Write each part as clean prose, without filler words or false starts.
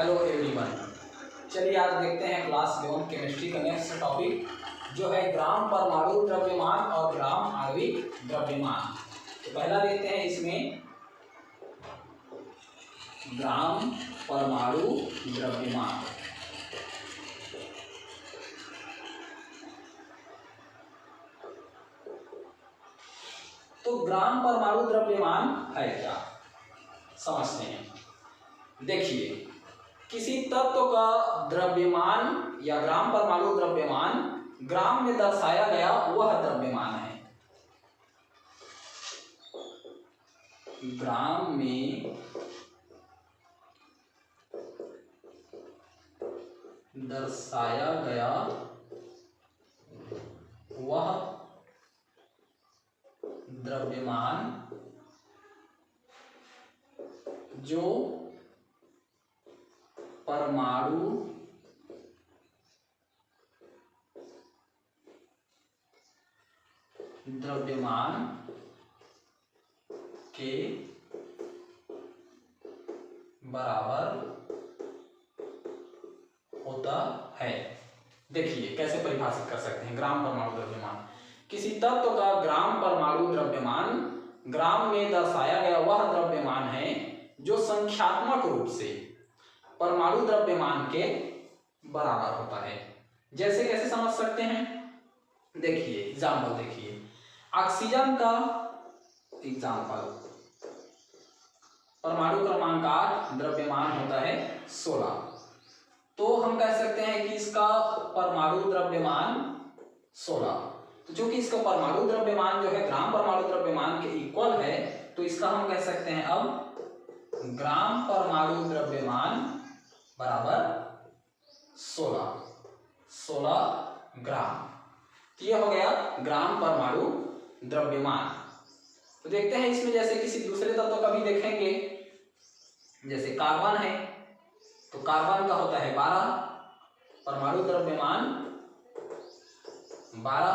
Hello everyone. चलिए आज देखते हैं क्लास 11 केमिस्ट्री का नेक्स्ट टॉपिक जो है ग्राम परमाणु द्रव्यमान और ग्राम आणविक द्रव्यमान। तो पहला देखते हैं इसमें ग्राम परमाणु द्रव्यमान। तो ग्राम परमाणु द्रव्यमान है क्या, समझते हैं। देखिए, किसी तत्व का द्रव्यमान या ग्राम परमाणु द्रव्यमान ग्राम में दर्शाया गया वह द्रव्यमान है। ग्राम में दर्शाया गया वह द्रव्यमान जो परमाणु द्रव्यमान के बराबर होता है। देखिए कैसे परिभाषित कर सकते हैं ग्राम परमाणु द्रव्यमान। किसी तत्व का ग्राम परमाणु द्रव्यमान ग्राम में दर्शाया गया वह द्रव्यमान है जो संख्यात्मक रूप से परमाणु द्रव्यमान के बराबर होता है। जैसे कैसे समझ सकते हैं, देखिए एग्जाम्पल देखिए। ऑक्सीजन का एग्जाम्पल, परमाणु क्रमांक 8, द्रव्यमान होता है 16। तो हम कह सकते हैं कि इसका परमाणु द्रव्यमान 16। तो चूंकि इसका परमाणु द्रव्यमान जो है ग्राम परमाणु द्रव्यमान के इक्वल है, तो इसका हम कह सकते हैं अब ग्राम परमाणु द्रव्यमान बराबर 16 ग्राम। तो यह हो गया ग्राम परमाणु द्रव्यमान। तो देखते हैं इसमें जैसे किसी दूसरे तत्व का भी देखेंगे, जैसे कार्बन है। तो कार्बन का होता है 12, परमाणु द्रव्यमान 12।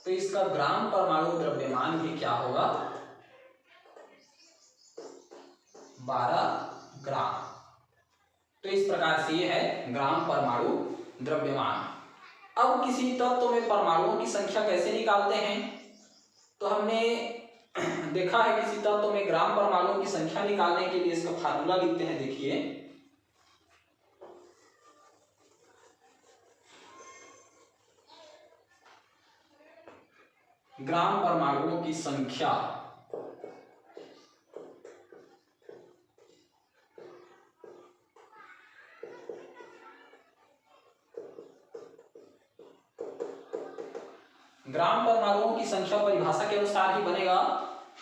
तो इसका ग्राम परमाणु द्रव्यमान भी क्या होगा, 12 ग्राम। तो इस प्रकार से ये है ग्राम परमाणु द्रव्यमान। अब किसी तत्व में परमाणुओं की संख्या कैसे निकालते हैं, तो हमने देखा है किसी तत्व में ग्राम परमाणुओं की संख्या निकालने के लिए इसका फार्मूला लिखते हैं। देखिए, ग्राम परमाणुओं की संख्या ग्राम परमाणुओं की संख्या परिभाषा के अनुसार ही बनेगा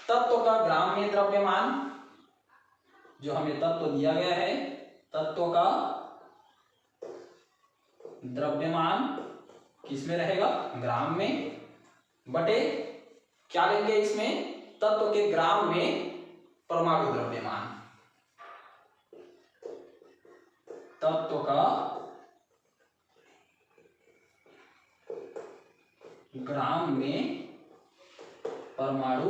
तत्व का ग्राम में द्रव्यमान, जो हमें तत्व दिया गया है, तत्व का द्रव्यमान किसमें रहेगा, ग्राम में, बटे क्या लेंगे इसमें, तत्व के ग्राम में परमाणु द्रव्यमान। तत्व का ग्राम में परमाणु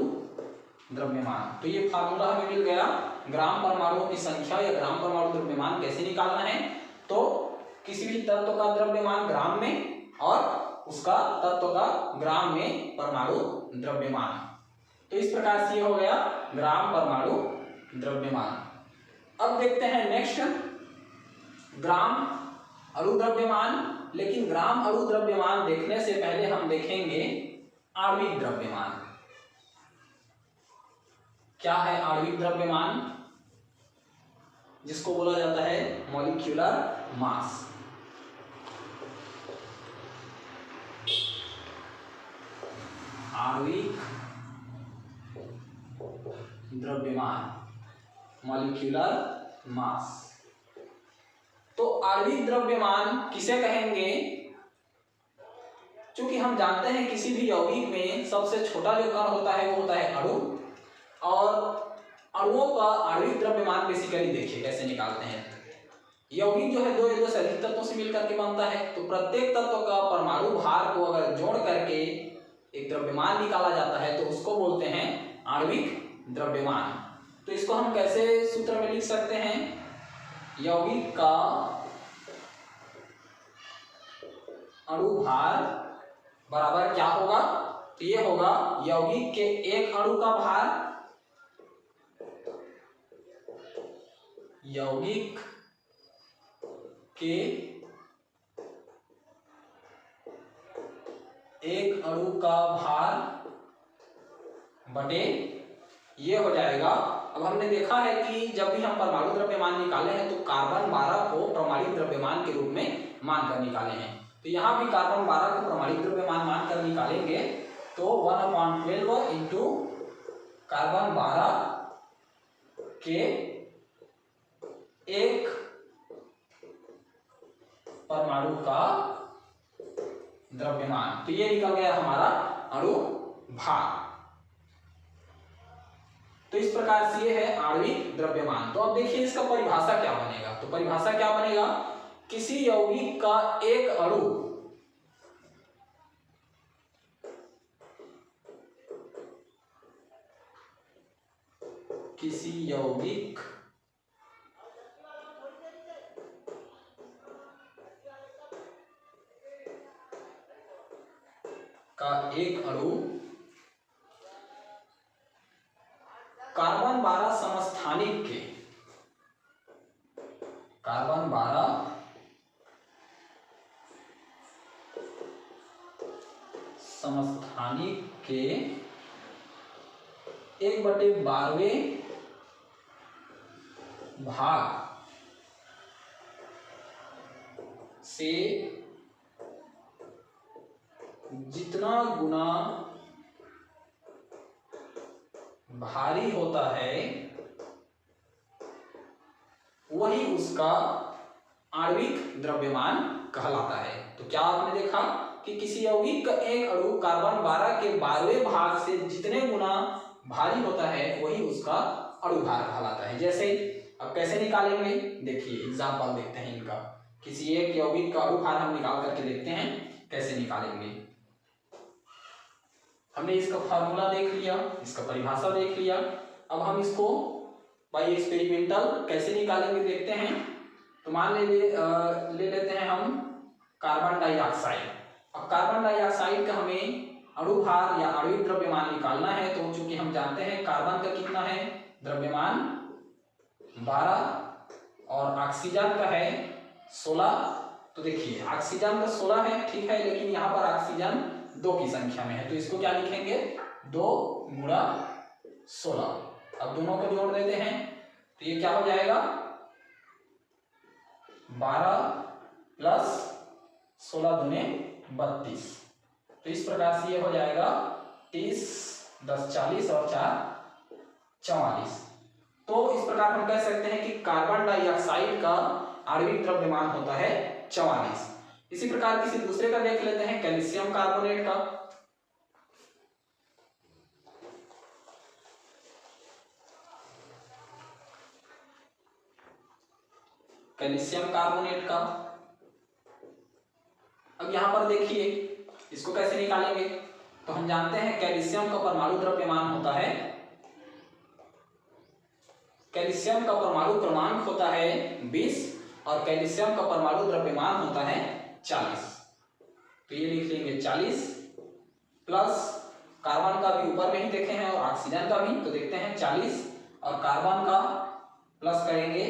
द्रव्यमान। तो ये फार्मूला हमें मिल गया ग्राम परमाणुओं की संख्या या ग्राम परमाणु द्रव्यमान कैसे निकालना है। तो किसी भी तत्व का द्रव्यमान ग्राम में और उसका तत्व का ग्राम में परमाणु द्रव्यमान। तो इस प्रकार से हो गया ग्राम परमाणु द्रव्यमान। अब देखते हैं नेक्स्ट ग्राम अणु द्रव्यमान। लेकिन ग्राम अणु द्रव्यमान देखने से पहले हम देखेंगे आणविक द्रव्यमान। क्या है आणविक द्रव्यमान, जिसको बोला जाता है मॉलिक्यूलर मास। आणविक द्रव्यमान, मॉलिक्यूलर मास। तो आणविक द्रव्यमान किसे कहेंगे, क्योंकि हम जानते हैं किसी भी यौगिक में सबसे छोटा जो कण होता है वो होता है अणु, और अणुओं का आणविक द्रव्यमान बेसिकली देखिए कैसे निकालते हैं। यौगिक जो है दो या दो से अधिक तत्वों से मिलकर के बनता है। तो प्रत्येक तत्व का परमाणु भार को अगर जोड़ करके एक द्रव्यमान निकाला जाता है तो उसको बोलते हैं आणविक द्रव्यमान। तो इसको हम कैसे सूत्र में लिख सकते हैं, यौगिक का अणुभार बराबर क्या होगा, तो ये होगा यौगिक के एक अणु का भार, यौगिक के एक अणु का भार बटे ये हो जाएगा। अब हमने देखा है कि जब भी हम परमाणु द्रव्यमान निकाले हैं तो कार्बन 12 को प्रमाणित द्रव्यमान के रूप में मानकर निकाले हैं, तो यहाँ भी कार्बन 12 को प्रमाणित द्रव्यमान मानकर निकालेंगे तो 1/12 इंटू कार्बन 12 के एक परमाणु का द्रव्यमान, तो ये निकल गया हमारा अणु भार। तो इस प्रकार से ये है आणविक द्रव्यमान। तो अब देखिए इसका परिभाषा क्या बनेगा, तो परिभाषा क्या बनेगा, किसी यौगिक का एक अणु किसी यौगिक का एक अणु कार्बन 12 समस्थानिक के, कार्बन 12 समस्थानिक के 1/12वें भाग से जितना गुना भारी होता है वही उसका आणविक द्रव्यमान कहलाता है। तो क्या आपने देखा कि किसी यौगिक का एक अणु कार्बन 12 के 12वें भाग से जितने गुना भारी होता है वही उसका अणुभार कहलाता है। जैसे अब कैसे निकालेंगे, देखिए एग्जांपल देखते हैं इनका। किसी एक यौगिक का अणुभार हम निकाल करके देखते हैं कैसे निकालेंगे। हमने इसका फार्मूला देख लिया, इसका परिभाषा देख लिया। अब हम इसको बाय एक्सपेरिमेंटल कैसे निकालेंगे देखते हैं। तो मान ले लेते हैं हम कार्बन डाइऑक्साइड। अब कार्बन डाइऑक्साइड का हमें अणुभार या आणविक द्रव्यमान निकालना है, तो चूंकि हम जानते हैं कार्बन का कितना है द्रव्यमान 12 और ऑक्सीजन का है 16। तो देखिए ऑक्सीजन का 16 है, ठीक है, लेकिन यहाँ पर ऑक्सीजन 2 की संख्या में है, तो इसको क्या लिखेंगे 2 गुणा 16। अब दोनों को जोड़ देते हैं तो ये क्या हो जाएगा 12 प्लस 16 दूने 32। तो इस प्रकार से ये हो जाएगा 30, 10 40 और 4 44। तो इस प्रकार हम कह सकते हैं कि कार्बन डाइऑक्साइड का आणविक द्रव्यमान होता है 44। इसी प्रकार किसी दूसरे का देख लेते हैं, कैल्शियम कार्बोनेट का। कैल्शियम कार्बोनेट का अब यहां पर देखिए इसको कैसे निकालेंगे। तो हम जानते हैं कैल्शियम का परमाणु द्रव्यमान होता है, कैल्शियम का परमाणु क्रमांक होता है 20 और कैल्शियम का परमाणु द्रव्यमान होता है 40। तो ये लिख लेंगे 40 प्लस कार्बन का भी ऊपर में ही देखे हैं और ऑक्सीजन का भी, तो देखते हैं 40 और कार्बन का प्लस करेंगे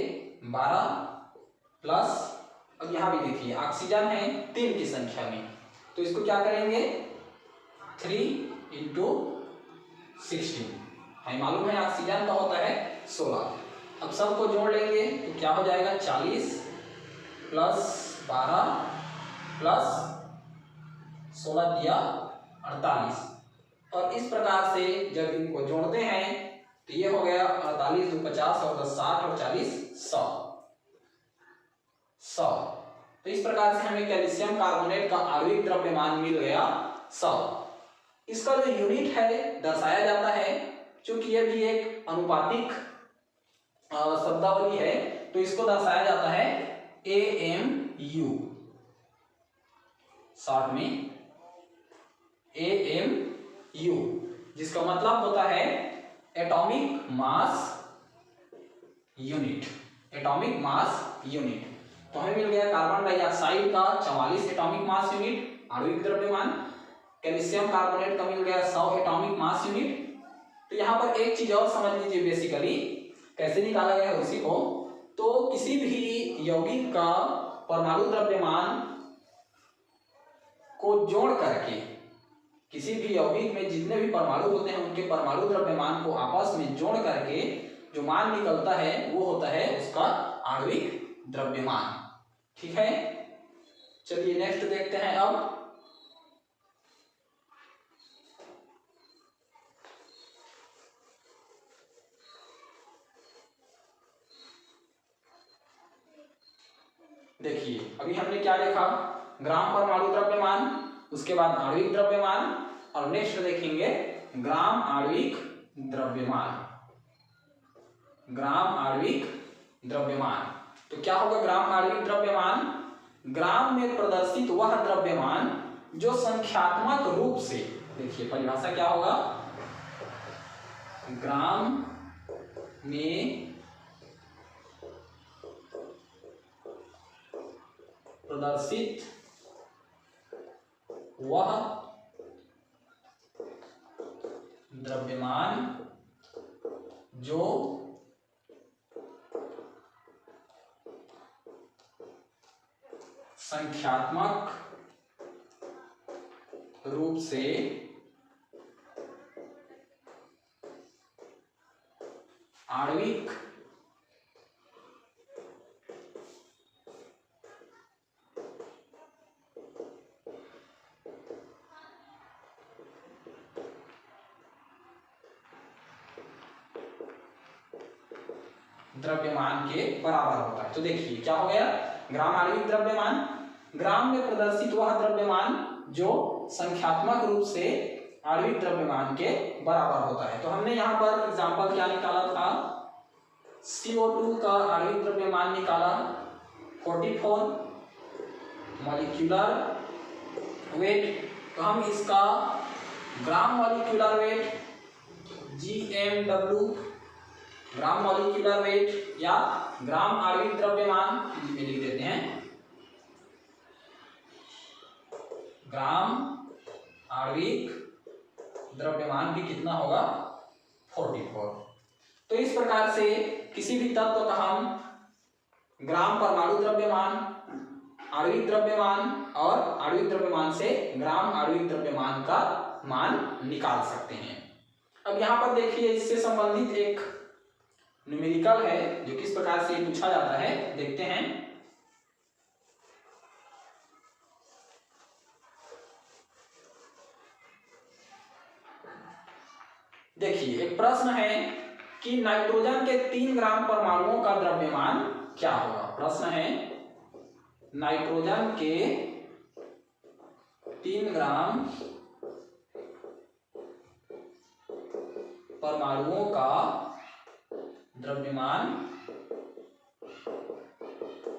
12 प्लस, अब यहाँ भी देखिए ऑक्सीजन है 3 की संख्या में, तो इसको क्या करेंगे 3 इंटू 16। हमें मालूम है ऑक्सीजन का होता है 16। अब सबको जोड़ लेंगे तो क्या हो जाएगा 40 प्लस 12 प्लस 16 दिया 48। और इस प्रकार से जब इनको जोड़ते हैं तो ये हो गया 48 2 50 और 10 60 और 40 100। तो इस प्रकार से हमें कैल्शियम कार्बोनेट का आणविक द्रव्यमान मिल गया 100। इसका जो यूनिट है दर्शाया जाता है, क्योंकि ये भी एक अनुपातिक शब्दावली है, तो इसको दर्शाया जाता है AMU, शॉर्ट में AMU, जिसका मतलब होता है atomic mass unit. Atomic mass unit. तो हमें मिल गया कार्बन डाइऑक्साइड का 44 एटॉमिक मास यूनिट आणविक द्रव्यमान, कैल्शियम कार्बोनेट का मिल गया 100 एटॉमिक मास यूनिट। तो यहाँ पर एक चीज और समझ लीजिए, बेसिकली कैसे निकाला गया है उसी को। तो किसी भी यौगिक का परमाणु द्रव्यमान को जोड़ करके, किसी भी यौगिक में जितने भी परमाणु होते हैं उनके परमाणु द्रव्यमान को आपस में जोड़ करके जो मान निकलता है वो होता है उसका आणविक द्रव्यमान। ठीक है, चलिए नेक्स्ट देखते हैं। अब देखिए, अभी हमने क्या देखा, ग्राम परमाणु द्रव्यमान, उसके बाद आणविक द्रव्यमान, और नेक्स्ट देखेंगे ग्राम आणविक द्रव्यमान। ग्राम आणविक द्रव्यमान तो क्या होगा ग्राम आणविक द्रव्यमान? ग्राम में प्रदर्शित वह द्रव्यमान जो संख्यात्मक रूप से, देखिए परिभाषा क्या होगा, ग्राम में प्रदर्शित वह द्रव्यमान जो संख्यात्मक रूप से आणविक द्रव्यमान के बराबर होता है। तो देखिए क्या हो गया, ग्राम आणविक द्रव्यमान, ग्राम में प्रदर्शित वह द्रव्यमान जो संख्यात्मक रूप से आणविक द्रव्यमान के बराबर होता है। तो हमने यहाँ पर एग्जांपल क्या निकाला था, CO2 का आणविक द्रव्यमान निकाला 44 मॉलिक्यूलर वेट। तो हम इसका gram molecular weight GMW, gram molecular weight या ग्राम आणविक द्रव्यमान में लिख देते हैं, ग्राम आणविक द्रव्यमान भी कितना होगा 44। तो इस प्रकार से किसी भी तत्व का हम ग्राम परमाणु द्रव्यमान, आणविक द्रव्यमान और आणविक द्रव्यमान से ग्राम आणविक द्रव्यमान का मान निकाल सकते हैं। अब यहाँ पर देखिए इससे संबंधित एक न्यूमेरिकल है जो किस प्रकार से पूछा जाता है, देखते हैं। देखिए एक प्रश्न है कि नाइट्रोजन के 3 ग्राम परमाणुओं का द्रव्यमान क्या होगा। प्रश्न है नाइट्रोजन के 3 ग्राम परमाणुओं का द्रव्यमान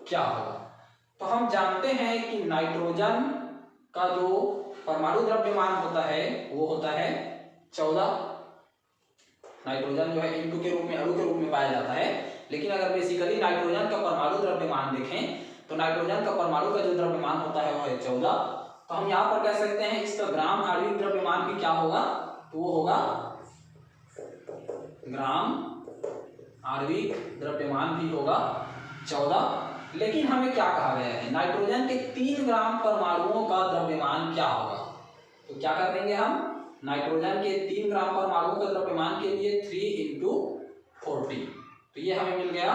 क्या होगा। तो हम जानते हैं कि नाइट्रोजन का जो परमाणु द्रव्यमान होता है वो होता है 14। नाइट्रोजन जो है N2 के रूप में, अणु के रूप में पाया जाता है। लेकिन अगर बेसिकली नाइट्रोजन का परमाणु द्रव्यमान देखें तो नाइट्रोजन का परमाणु का जो द्रव्यमान होता है वो है 14। तो हम यहाँ पर कह सकते हैं इसका ग्राम आणविक द्रव्यमान भी क्या होगा, तो वो होगा ग्राम आणविक द्रव्यमान भी होगा 14। लेकिन हमें क्या कहा गया है, नाइट्रोजन के 3 ग्राम परमाणुओं का द्रव्यमान क्या होगा। तो क्या कर देंगे हम, नाइट्रोजन के 3 ग्राम परमाणुओं का द्रव्यमान के लिए 3 × 40, तो ये हमें मिल गया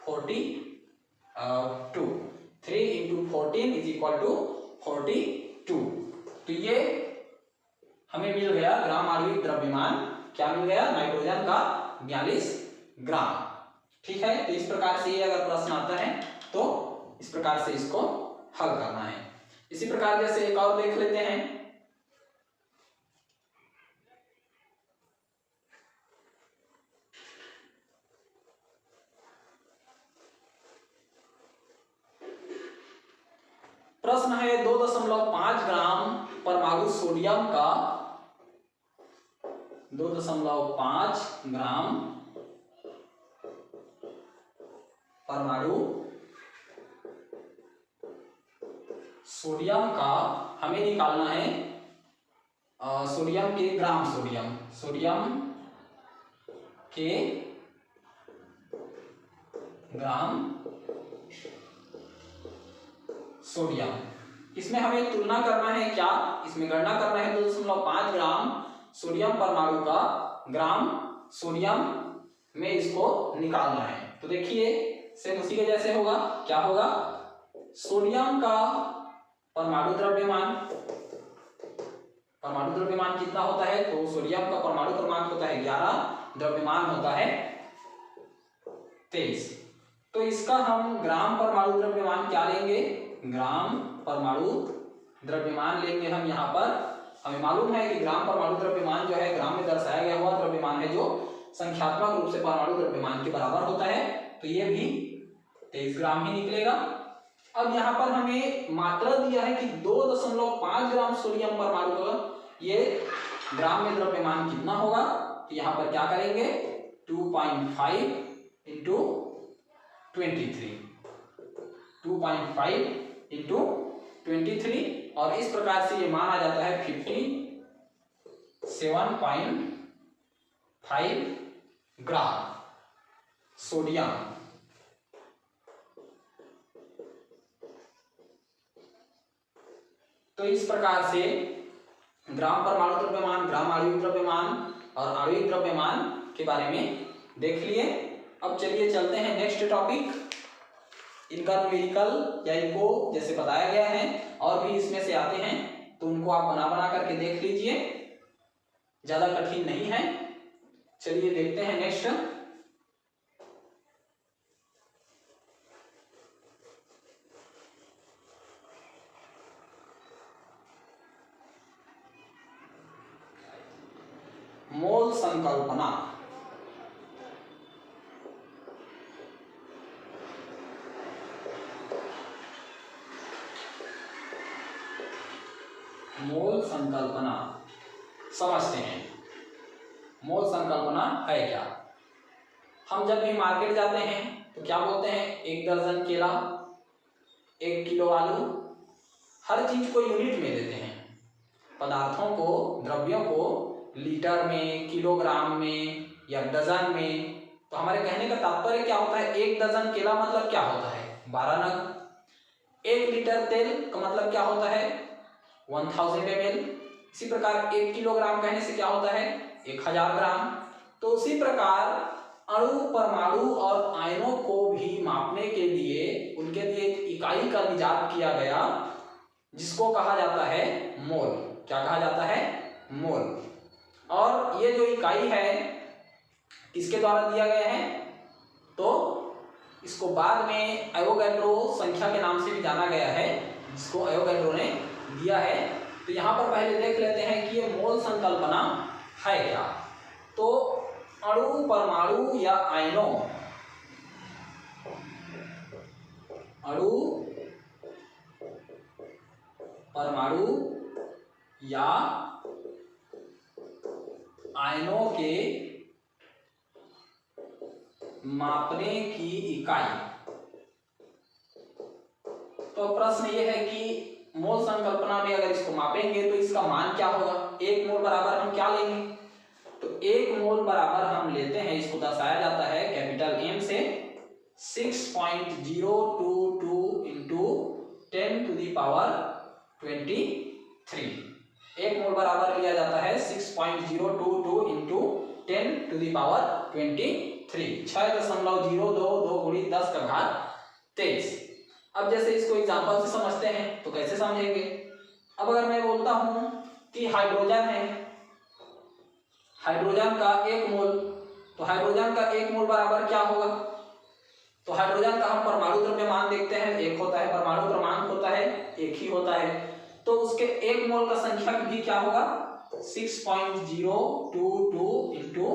42। 3 × 14 = 42। तो ये हमें मिल गया ग्राम आणविक द्रव्यमान, क्या मिल गया, नाइट्रोजन का 42 ग्राम। ठीक है, तो इस प्रकार से ये अगर प्रश्न आता है तो इस प्रकार से इसको हल करना है। इसी प्रकार जैसे एक और देख लेते हैं। प्रश्न है 2.5 ग्राम परमाणु सोडियम का 2.5 ग्राम परमाणु सोडियम का हमें निकालना है सोडियम के ग्राम सोडियम के ग्राम सोडियम। इसमें हमें तुलना करना है क्या, इसमें गणना करना है 2.5 ग्राम सोडियम परमाणु का ग्राम सोडियम में इसको निकालना है। तो देखिए सेम उसी के जैसे होगा, क्या होगा, सोडियम का परमाणु द्रव्यमान कितना होता है, तो सोडियम का परमाणु क्रमांक होता है 11, द्रव्यमान होता है 23। तो इसका हम ग्राम परमाणु द्रव्यमान क्या लेंगे, ग्राम परमाणु द्रव्यमान लेंगे हम। यहाँ पर हमें मालूम है कि ग्राम परमाणु द्रव्यमान जो है ग्राम में दर्शाया गया हुआ द्रव्यमान है जो संख्यात्मक रूप से परमाणु द्रव्यमान के बराबर होता है, तो ये भी 23 ग्राम ही निकलेगा। अब यहाँ पर हमें मात्रा दिया है कि 2.5 ग्राम सोडियम परमाणु का ये ग्राम में द्रव्यमान कितना होगा, तो यहाँ पर क्या करेंगे 2.5 इंटू 23, 2.5 इंटू 23, और इस प्रकार से ये मान आ जाता है 57.5 ग्राम सोडियम। तो इस प्रकार से ग्राम परमाणु द्रव्यमान, ग्राम आणविक द्रव्यमान और आणविक द्रव्यमान के बारे में देख लिए। अब चलिए चलते हैं नेक्स्ट टॉपिक। इनका न्यूमेरिकल या इनको जैसे बताया गया है और भी इसमें से आते हैं, तो उनको आप बना करके देख लीजिए, ज्यादा कठिन नहीं है। चलिए देखते हैं नेक्स्ट। मोल संकल्पना। मोल संकल्पना समझते हैं, मोल संकल्पना है क्या। हम जब भी मार्केट जाते हैं तो क्या बोलते हैं, 1 दर्जन केला, 1 किलो आलू, हर चीज को यूनिट में देते हैं। पदार्थों को, द्रव्यों को लीटर में, किलोग्राम में या डजन में। तो हमारे कहने का तात्पर्य क्या होता है, 1 दर्जन केला मतलब क्या होता है 12 नग। 1 लीटर तेल का मतलब क्या होता है 1000 ml। इसी प्रकार 1 किलोग्राम कहने से क्या होता है 1000 ग्राम। तो उसी प्रकार अणु, परमाणु और आयनों को भी मापने के लिए उनके लिए एक इकाई का इजाद किया गया, जिसको कहा जाता है मोल। क्या कहा जाता है, मोल। और ये जो इकाई है किसके द्वारा दिया गया है, तो इसको बाद में एवोगैड्रो संख्या के नाम से भी जाना गया है, जिसको एवोगैड्रो ने दिया है। तो यहाँ पर पहले देख लेते हैं कि ये मोल संकल्पना है क्या। तो अणु, परमाणु या आयनों, अणु, परमाणु या आयनों के मापने की इकाई। तो प्रश्न ये है कि मोल संकल्पना में अगर इसको मापेंगे तो इसका मान क्या होगा। 1 मोल बराबर हम क्या लेंगे, तो 1 मोल बराबर हम लेते हैं, इसको दर्शाया जाता है कैपिटल M से 6.022 इंटू 10⁻23। 1 मोल बराबर लिया जाता है 6.022 इंटू 10⁻23, 6.022 × 10⁻23। अब जैसे इसको एग्जांपल से समझते हैं तो कैसे समझेंगे। अब अगर मैं बोलता हूं कि हाइड्रोजन है, हाइड्रोजन का 1 मोल, तो हाइड्रोजन का 1 मोल बराबर क्या होगा, तो हाइड्रोजन का हम परमाणु द्रव्यमान देखते हैं, 1 होता है, परमाणु क्रमांक होता है 1 ही होता है। तो उसके 1 मोल का संख्या भी क्या होगा 6.022 इंटू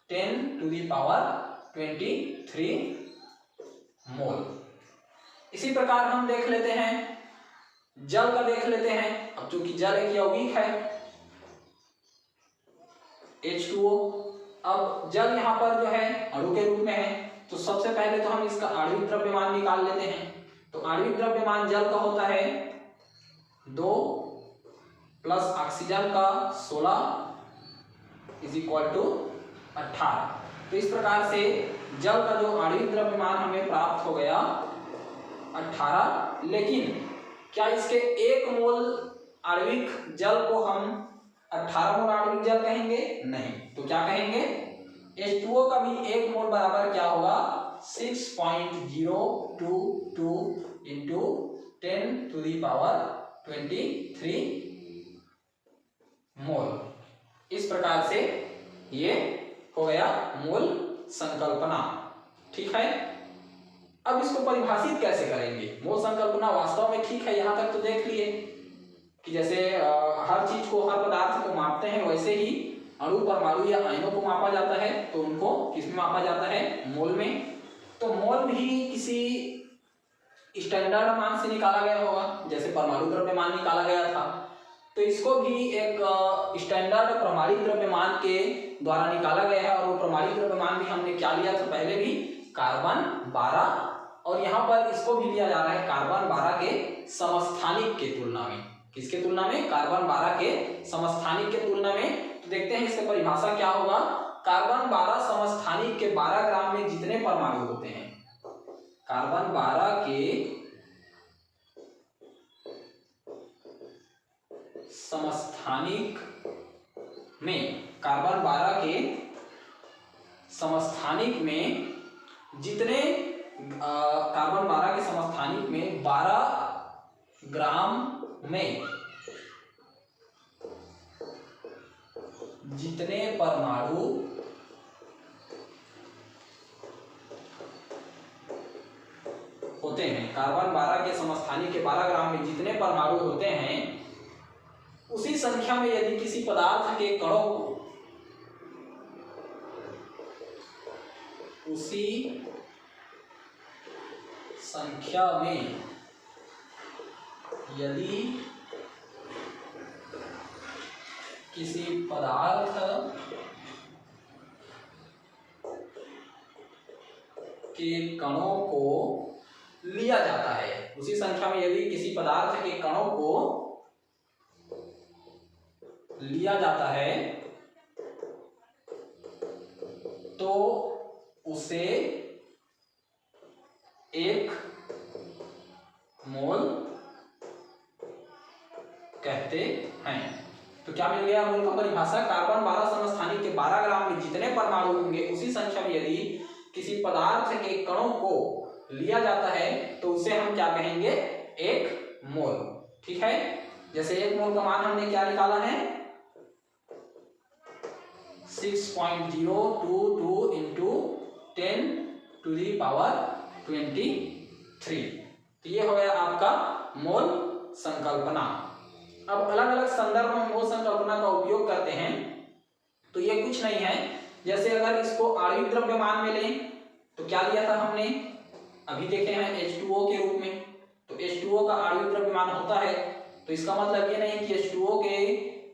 10⁻23 मोल। इसी प्रकार हम देख लेते हैं जल का, देख लेते हैं। अब चूंकि जल एक यौगिक है H2O, अब जल यहाँ पर जो है अणु के रूप में है, तो सबसे पहले तो हम इसका आणविक द्रव्यमान निकाल लेते हैं। तो आणविक द्रव्यमान जल का होता है 2 प्लस ऑक्सीजन का 16 इज इक्वल टू 18। तो इस प्रकार से जल का जो आणविक द्रव्यमान हमें प्राप्त हो गया 18। लेकिन क्या इसके 1 मोल आणविक जल को हम 18 मोल आणविक जल कहेंगे? नहीं। तो क्या कहेंगे? H2O का भी 1 मोल बराबर क्या होगा? 6.022 इंटू 10⁻23 मोल। इस प्रकार से ये हो गया मोल संकल्पना। ठीक है, अब इसको परिभाषित कैसे करेंगे? मोल संकल्पना वास्तव में ठीक है, यहां तक तो देख लिए कि जैसे हर चीज को, हर पदार्थ को मापते हैं, वैसे ही अणु, परमाणु या आयनों को मापा जाता है। तो उनको किसमें मापा जाता है? मोल में। तो मोल भी किसी स्टैंडर्ड मान से निकाला गया होगा, जैसे परमाणु द्रव्यमान निकाला गया था। तो इसको भी एक स्टैंडर्ड प्रमाणिक द्रव्यमान के द्वारा निकाला गया है। और वो प्रमाणिक द्रव्यमान भी हमने क्या लिया था पहले भी? कार्बन 12। और यहाँ पर इसको भी लिया जा रहा है कार्बन 12 के समस्थानिक के तुलना में। किसके तुलना में? कार्बन 12 के समस्थानिक के तुलना में। तो देखते हैं इसकी परिभाषा क्या होगा। कार्बन 12 समस्थानिक के 12 ग्राम में जितने परमाणु होते हैं, कार्बन 12 के समस्थानिक में, कार्बन 12 के समस्थानिक में जितने कार्बन 12 के समस्थानिक में 12 ग्राम में जितने परमाणु होते हैं, कार्बन 12 के समस्थानिक के 12 ग्राम में जितने परमाणु होते हैं, उसी संख्या में यदि किसी पदार्थ के कणों को, उसी संख्या में यदि किसी पदार्थ के कणों को लिया जाता है, उसी संख्या में यदि किसी पदार्थ के कणों को लिया जाता है, तो उसे 1 मोल कहते हैं। तो क्या मिल गया मोल का परिभाषा? कार्बन 12 समस्थानिक के 12 ग्राम में जितने परमाणु होंगे, उसी संख्या में यदि किसी पदार्थ के कणों को लिया जाता है, तो उसे हम क्या कहेंगे? 1 मोल। ठीक है, जैसे 1 मोल का मान हमने क्या निकाला है? 6.022 इंटू 10⁻23। तो ये हो गया आपका मोल संकल्पना। अब अलग अलग संदर्भ में मोल संकल्पना का उपयोग करते हैं। तो ये कुछ नहीं है, जैसे अगर इसको आणविक द्रव्यमान में लें तो क्या लिया था हमने? अभी देखे हैं H2O के रूप में। तो H2O का आणविक द्रव्यमान होता है, तो इसका मतलब ये नहीं कि H2O के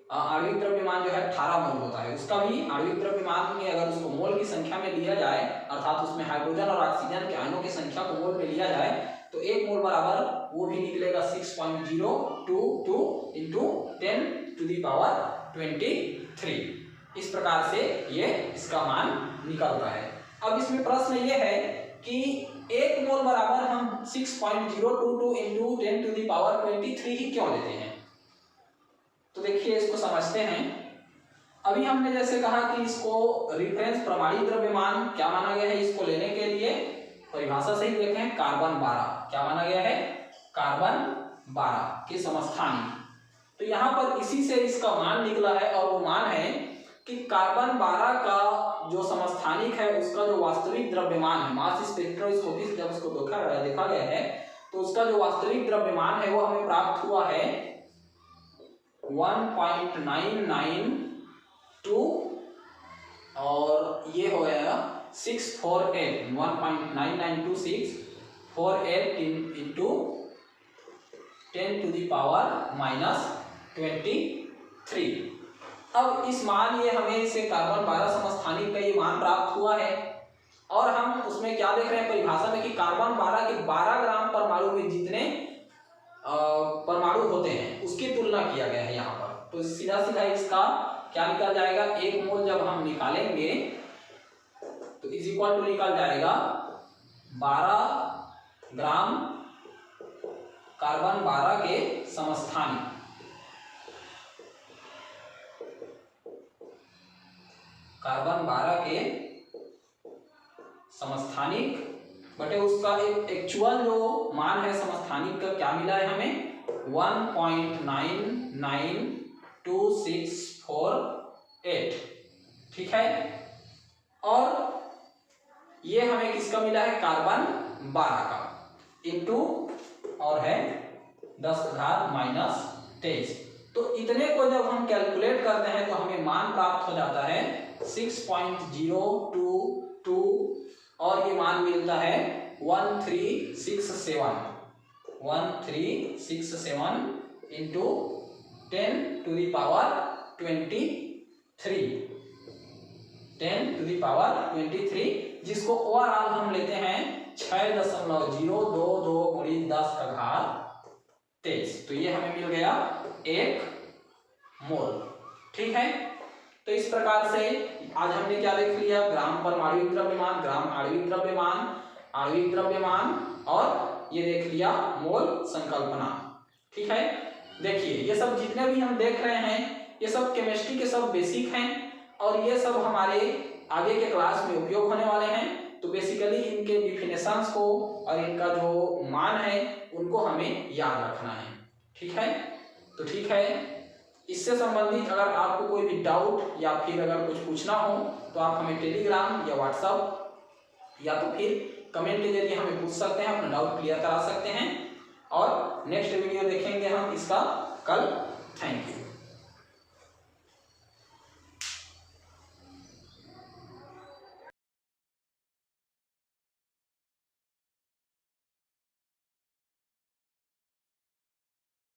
आणविक द्रव्यमान जो है 18 मोल होता है। उसका भी आणविक द्रव्यमान में अगर उसको मोल की संख्या में लिया जाए, अर्थात उसमें हाइड्रोजन और ऑक्सीजन के आयनों की संख्या को मोल में लिया जाए, तो 1 मोल बराबर वो भी निकलेगा 6.022 इंटू 10⁻23। इस प्रकार से ये इसका मान निकलता है। अब इसमें प्रश्न ये है कि 1 मोल बराबर हम 6.022 इंटू 10⁻23 ही क्यों लेते हैं? तो देखिए इसको समझते हैं। अभी हमने जैसे कहा कि इसको रिफरेंस प्रमाणिक द्रव्यमान क्या माना गया है, इसको लेने के लिए परिभाषा से ही देखें, कार्बन 12 क्या माना गया है? कार्बन 12 के समस्थानिक। तो यहाँ पर इसी से इसका मान निकला है, और वो मान है कि कार्बन 12 का जो समस्थानिक है उसका जो वास्तविक द्रव्यमान है, मास स्पेक्ट्रोस्कोपी से जब उसको देखा गया है, तो उसका जो वास्तविक द्रव्यमान है वो हमें प्राप्त हुआ है 1.992 और ये हो गया 648 1.992648 इंटू 10⁻23। अब इस मान ये हमें इसे कार्बन 12 समस्थानिक का ये मान प्राप्त हुआ है। और हम उसमें क्या देख रहे हैं परिभाषा में कि कार्बन 12 के 12 ग्राम परमाणु में जितने परमाणु होते हैं उसकी तुलना किया गया है यहाँ पर। तो सीधा सीधा इसका क्या निकल जाएगा, 1 मोल जब हम निकालेंगे तो इज इक्वल टू निकल जाएगा 12 ग्राम कार्बन 12 के समस्थानिक, कार्बन 12 के समस्थानिक बटे उसका एक एक्चुअल जो मान है समस्थानिक का क्या मिला है हमें 1.992648, ठीक है। और ये हमें किसका मिला है कार्बन 12 का इंटू और है 10⁻⁻23। तो इतने को जब हम कैलकुलेट करते हैं तो हमें मान प्राप्त हो जाता है 6.022 और ये मान मिलता है 1367 इंटू 10⁻23 जिसको ओवरऑल हम लेते हैं 6.022 × 10⁻23। तो ये हमें मिल गया 1 मोल, ठीक है। तो इस प्रकार से आज हमने क्या देख लिया, ग्राम परमाणुविक द्रव्यमान, ग्राम आणविक द्रव्यमान, आणविक द्रव्यमान और ये देख लिया मोल संकल्पना, ठीक है। देखिए ये सब जितने भी हम देख रहे हैं ये सब केमिस्ट्री के सब बेसिक हैं और ये सब हमारे आगे के क्लास में उपयोग होने वाले हैं। तो बेसिकली इनके डिफिनेशंस को और इनका जो मान है उनको हमें याद रखना है, ठीक है। तो ठीक है, इससे संबंधित अगर आपको कोई भी डाउट या फिर अगर कुछ पूछना हो तो आप हमें टेलीग्राम या व्हाट्सएप या तो फिर कमेंट के जरिए हमें पूछ सकते हैं, अपना डाउट क्लियर करा सकते हैं। और नेक्स्ट वीडियो देखेंगे हम इसका कल। Thank you.